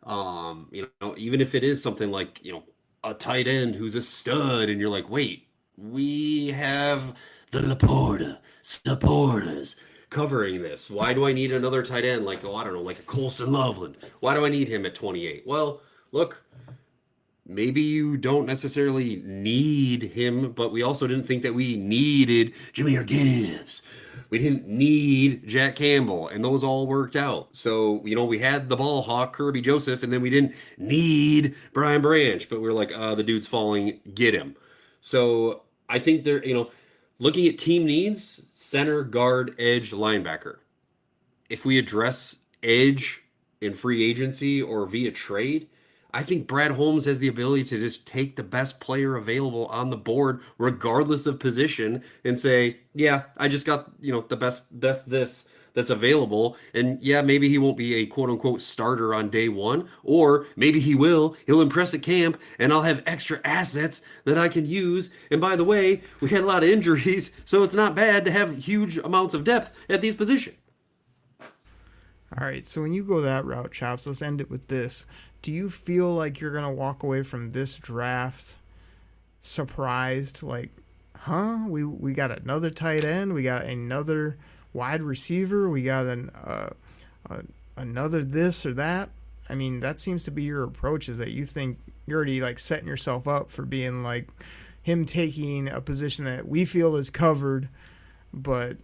You know, even if it is something like, you know, a tight end who's a stud, and you're like, wait, we have the Laporta supporters covering this. Why do I need another tight end like, oh, I don't know, like a Colston Loveland? Why do I need him at 28? Well, look, maybe you don't necessarily need him, but we also didn't think that we needed Jahmyr Gibbs. We didn't need Jack Campbell, and those all worked out. So, you know, we had the ball hawk, Kirby Joseph, and then we didn't need Brian Branch, but we were like, the dude's falling, get him. So I think they're, you know, looking at team needs, center, guard, edge, linebacker. If we address edge in free agency or via trade, I think Brad Holmes has the ability to just take the best player available on the board, regardless of position, and say, yeah, I just got, you know, the best this that's available. And yeah, maybe he won't be a quote unquote starter on day 1, or maybe he will. He'll impress at camp, and I'll have extra assets that I can use. And by the way, we had a lot of injuries, so it's not bad to have huge amounts of depth at these positions. All right, so when you go that route, Chops, let's end it with this. Do you feel like you're going to walk away from this draft surprised, like, huh? We got another tight end, we got another wide receiver, we got another this or that. I mean, that seems to be your approach, is that you think you're already like setting yourself up for being like him taking a position that we feel is covered, but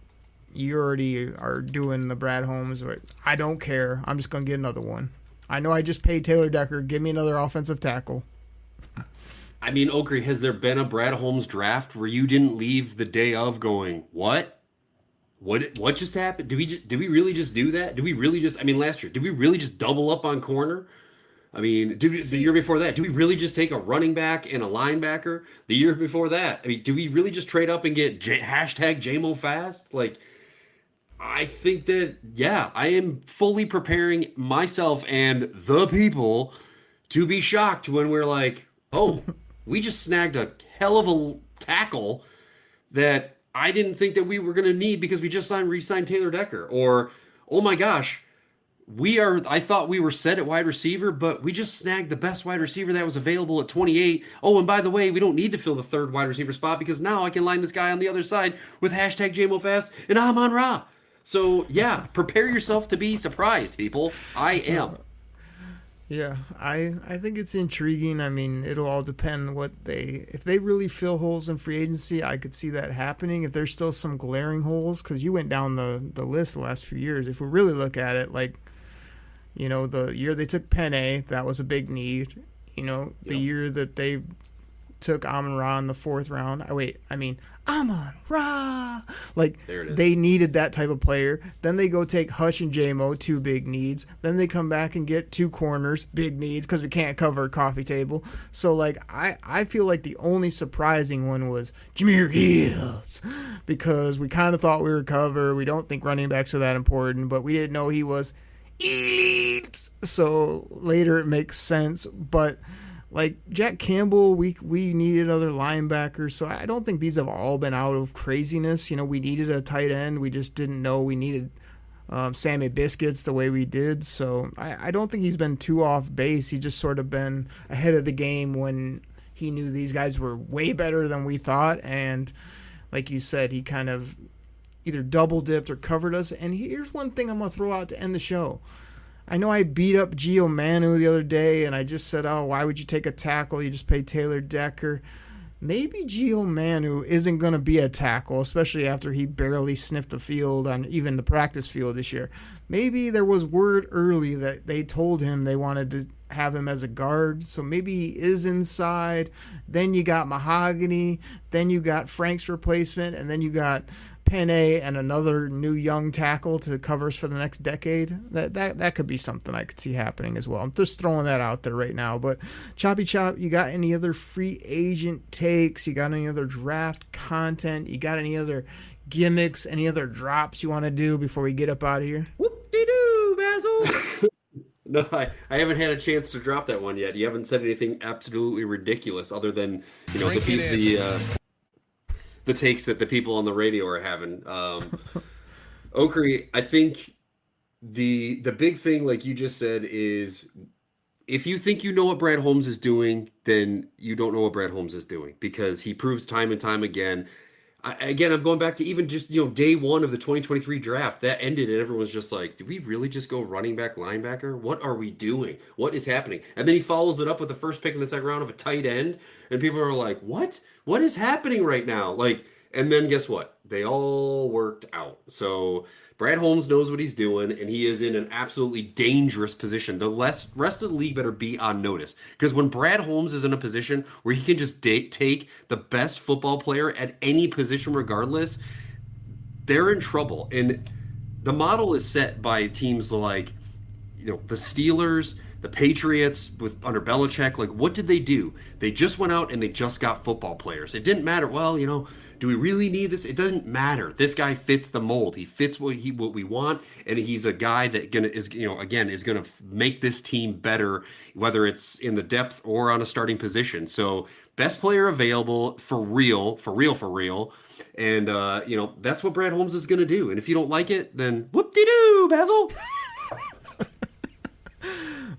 you already are doing the Brad Holmes. I don't care. I'm just going to get another one. I know I just paid Taylor Decker. Give me another offensive tackle. I mean, Oakley, has there been a Brad Holmes draft where you didn't leave the day of going, what? What just happened? Did we really just do that? Did we really just, I mean, last year, did we really just double up on corner? I mean, the year before that, did we really just take a running back and a linebacker? The year before that, I mean, do we really just trade up and get hashtag JMO fast? Like, I think that, yeah, I am fully preparing myself and the people to be shocked when we're like, oh, we just snagged a hell of a tackle that I didn't think that we were going to need because we just re-signed Taylor Decker. Or, oh my gosh, I thought we were set at wide receiver, but we just snagged the best wide receiver that was available at 28. Oh, and by the way, we don't need to fill the third wide receiver spot because now I can line this guy on the other side with hashtag JMOFast and Amon Ra. So, yeah, prepare yourself to be surprised, people. I am. Yeah, I think it's intriguing. I mean, it'll all depend if they really fill holes in free agency, I could see that happening. If there's still some glaring holes, because you went down the list the last few years. If we really look at it, like, you know, the year they took Penei, that was a big need. You know, the year that they took Amon-Ra in the 4th round. Amon-Ra! Like, they needed that type of player. Then they go take Hush and JMO, 2 big needs. Then they come back and get 2 corners, big needs, because we can't cover a coffee table. So, like, I feel like the only surprising one was Jahmyr Gibbs, because we kind of thought we were covered. We don't think running backs are that important, but we didn't know he was elite. So later it makes sense, but like Jack Campbell, we needed other linebackers, so I don't think these have all been out of craziness. You know, we needed a tight end. We just didn't know we needed Sammy Biscuits the way we did. So I don't think he's been too off base. He just sort of been ahead of the game when he knew these guys were way better than we thought. And like you said, he kind of either double dipped or covered us. And here's one thing I'm going to throw out to end the show. I know I beat up Gio Manu the other day, and I just said, oh, why would you take a tackle? You just pay Taylor Decker. Maybe Gio Manu isn't going to be a tackle, especially after he barely sniffed the field on even the practice field this year. Maybe there was word early that they told him they wanted to have him as a guard, so maybe he is inside. Then you got Mahogany, then you got Frank's replacement, and then you got Penei and another new young tackle to cover us for the next decade. That could be something I could see happening as well. I'm just throwing that out there right now. But Choppy Chop, you got any other free agent takes? You got any other draft content? You got any other gimmicks? Any other drops you want to do before we get up out of here? Whoop-de-doo, Basil! No, I haven't had a chance to drop that one yet. You haven't said anything absolutely ridiculous other than, you know, the takes that the people on the radio are having. Okri, I think the big thing, like you just said, is if you think you know what Brad Holmes is doing, then you don't know what Brad Holmes is doing, because he proves time and time again. I'm going back to even just, you know, day one of the 2023 draft that ended, and everyone's just like, did we really just go running back, linebacker? What are we doing? What is happening? And then he follows it up with the first pick in the second round of a tight end, and people are like, what? What is happening right now? Like, and then guess what? They all worked out. So Brad Holmes knows what he's doing, and he is in an absolutely dangerous position. The rest of the league better be on notice, because when Brad Holmes is in a position where he can just take the best football player at any position regardless, they're in trouble. And the model is set by teams like, you know, the Steelers, the Patriots under Belichick. Like, what did they do? They just went out and they just got football players. It didn't matter. Well, you know, do we really need this? It doesn't matter. This guy fits the mold. He fits what we want, and he's a guy that is gonna make this team better, whether it's in the depth or on a starting position. So best player available for real. And you know, that's what Brad Holmes is gonna do. And if you don't like it, then whoop-de-doo, Basil.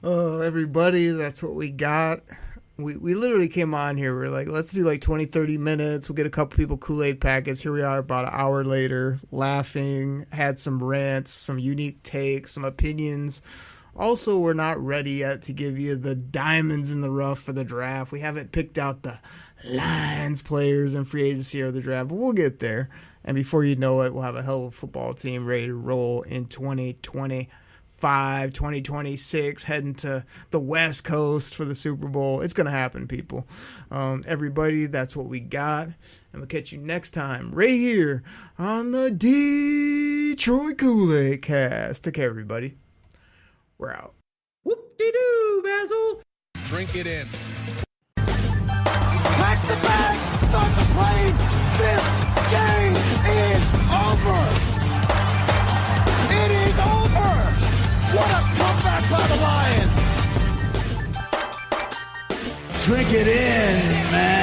Oh, everybody, that's what we got. We literally came on here. We're like, let's do like 20, 30 minutes. We'll get a couple people Kool-Aid packets. Here we are about an hour later, laughing, had some rants, some unique takes, some opinions. Also, we're not ready yet to give you the diamonds in the rough for the draft. We haven't picked out the Lions players in free agency or the draft, but we'll get there. And before you know it, we'll have a hell of a football team ready to roll in 2025, 2026, heading to the West Coast for the Super Bowl. It's going to happen, people. Everybody, that's what we got. And we'll catch you next time right here on the Detroit Koolaid Cast. Take care, everybody. We're out. Whoop-de-doo, Basil. Drink it in. Pack the bag, start the plane. This game is over. It is over. What a comeback by the Lions. Drink it in, man.